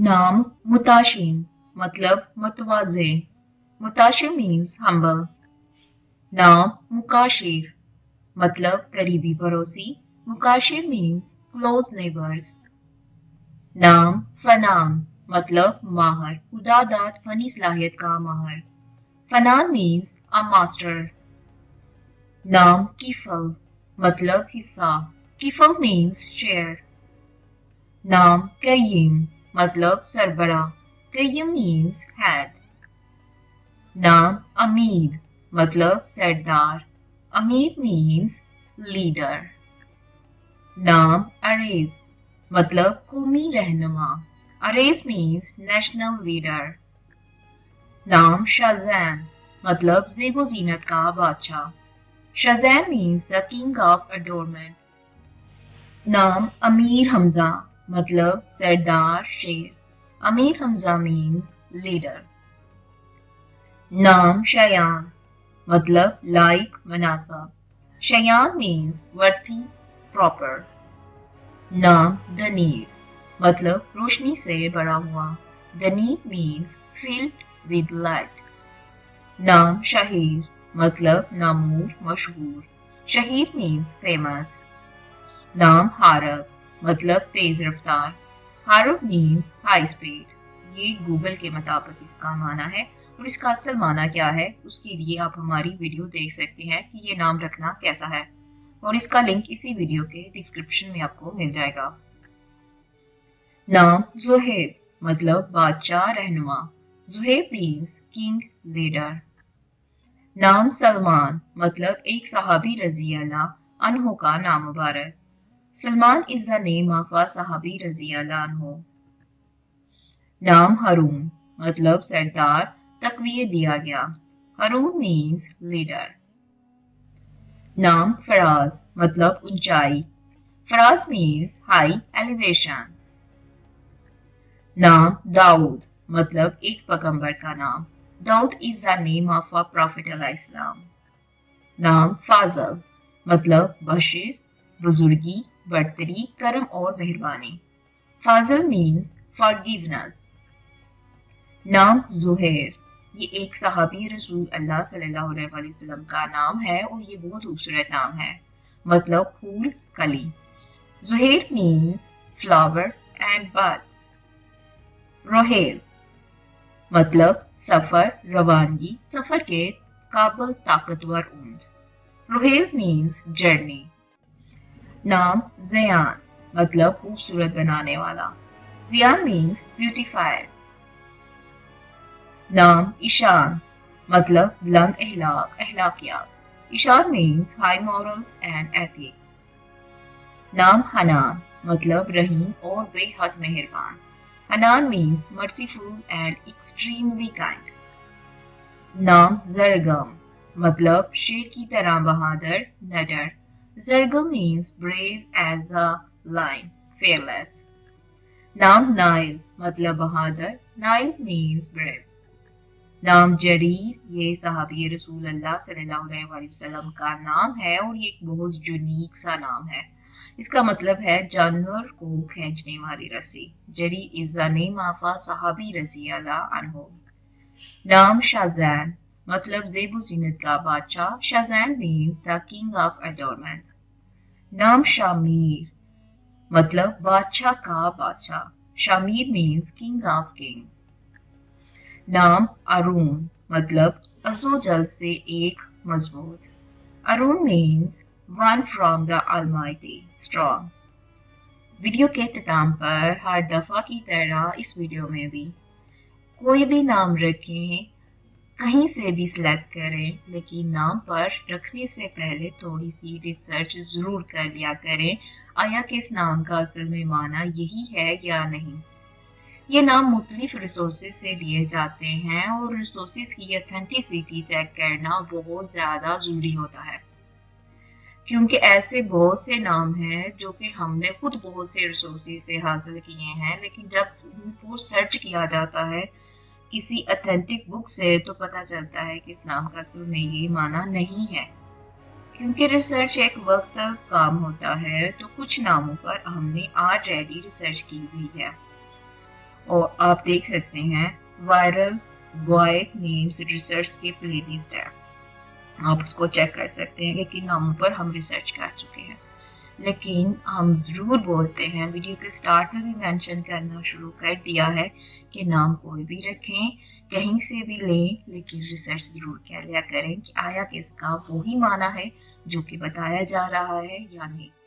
नाम मुताशिम मतलब मुतवाज़े। मुताशिम means humble. नाम मुकाशिर मतलब करीबी पड़ोसी। Mukashir means close neighbours. नाम फनान मतलब माहर, खुदादाद फनी सलाहियत का माहर। Fanan means a master. नाम किफल मतलब हिस्सा। Kifl means share. नाम कय्यम मतलब सरबरा। कय्यम मीन्स हेड। नाम अमीद मतलब सरदार। अमीर मीन्स लीडर। नाम अरेज मतलब कौमी रहनुमा। Arez means national leader. नाम शाहजैन मतलब ज़ेबो ज़ीनत का बादशाह। Shahzain means the king of adornment. नाम अमीर हमजा मतलब सरदार शेर। Amir Hamza means leader. नाम शयान मतलब लाइक मनासब। Shayan means worthy proper. नाम दनीर मतलब रोशनी से भरा हुआ। दनीर मीन्स filled with light। नाम शहीर मतलब नामूर मशहूर। Shaheer means famous. नाम हारब मतलब तेज रफ्तार। हारब मीन्स हाई स्पीड। ये गूगल के मुताबिक इसका माना है, और इसका असल माना क्या है उसके लिए आप हमारी वीडियो देख सकते हैं कि ये नाम रखना कैसा है, और इसका लिंक इसी वीडियो के डिस्क्रिप्शन में आपको मिल जाएगा। नाम जुहैब मतलब बादशाह रहनुमा। Zuhaib means king leader. नाम सलमान मतलब एक सहाबी रजी अल्लाह अन्हो का नाम मुबारक। Salman is the name of a सहाबी रजी अल्लाह अन्हो। नाम हारून मतलब सरदार, तकवीये दिया गया। Haroon means leader. नाम फराज मतलब ऊंचाई। Faraz means high elevation. नाम दाऊद मतलब एक पैगंबर का नाम। Dawood is the name of a prophet अलैहिस्सलाम। नाम फाजल मतलब बख्शिश, बुजुर्गी, बढ़तरी, करम और मेहरबानी। Fazal means forgiveness. नाम जुहैर ये एक सहाबी रसूल अल्लाह सल्लल्लाहु अलैहि वसल्लम का नाम है, और ये बहुत खूबसूरत नाम है, मतलब फूल कली। Zuhair means flower and bird. Rohail मतलब सफर, रवानगी, सफर के काबिल ताकतवर ऊंट। Rohail means journey. नाम ज़यान मतलब खूबसूरत बनाने वाला। Ziyan means beautifier. नाम ईशान मतलब बुलंद अहलाकियात। Ishan means high morals and ethics. नाम हनान मतलब रहीम और बेहद मेहरबान। Hanan means merciful and extremely kind. नाम जरगम मतलब शेर की तरह बहादुर, नडर। Zargham means brave as a lion, fearless. नाम नाइल मतलब बहादुर। Nile means brave. नाम जरीर ये सहाबी रसूल अल्लाह सल्लल्लाहु अलैहि वसल्लम का नाम है, और ये एक बहुत यूनिक सा नाम है। इसका मतलब है जानवर को खींचने वाली रस्सी। Zari is the name of a सहाबी रजी अल्लाह अन्हु। नाम शाहजैन मतलब ज़ेबो ज़ीनत का बादशाह। Shahzain means the king of adornment. नाम शामीर मतलब बादशाह का बादशाह। Shamir means king of kings. नाम अरून मतलब अज़्ज़ोजल से एक मजबूत। Arun means one from the almighty, strong. Video के इख्तिताम पर हर दफा की तरह इस वीडियो में भी कोई भी नाम रखें, कहीं से भी सिलेक्ट करें, लेकिन नाम पर रखने से पहले थोड़ी सी रिसर्च जरूर कर लिया करें, आया कि इस नाम का असल में माना यही है या नहीं। ये नाम मुख्तलिफ रिसोर्सेज से लिए जाते हैं, और रिसोर्सेज की ऑथेंटिसिटी चेक करना बहुत ज़्यादा ज़रूरी होता है, क्योंकि ऐसे बहुत से नाम हैं जो कि हमने खुद बहुत से रिसोर्सेज से हासिल किए हैं, लेकिन जब उनको सर्च किया जाता है किसी ऑथेंटिक बुक से तो पता चलता है कि इस नाम का असल में ये माना नहीं है। क्योंकि रिसर्च एक वक्त तक काम होता है, तो कुछ नामों पर हमने ऑलरेडी रिसर्च की हुई है, اور آپ دیکھ سکتے ہیں وائرل بوائے نیمز ریسرچ کی پلے لسٹ ہے، آپ اس کو چیک کر سکتے ہیں کہ کن ناموں پر ہم ریسرچ کر چکے ہیں۔ لیکن ہم ضرور بولتے ہیں، ویڈیو کے سٹارٹ میں بھی مینشن کرنا شروع کر دیا ہے کہ نام کوئی بھی رکھیں، کہیں سے بھی لیں، لیکن ریسرچ ضرور کر لیا کریں کہ آیا کہ اس کا وہی معنی ہے جو کہ بتایا جا رہا ہے یا نہیں۔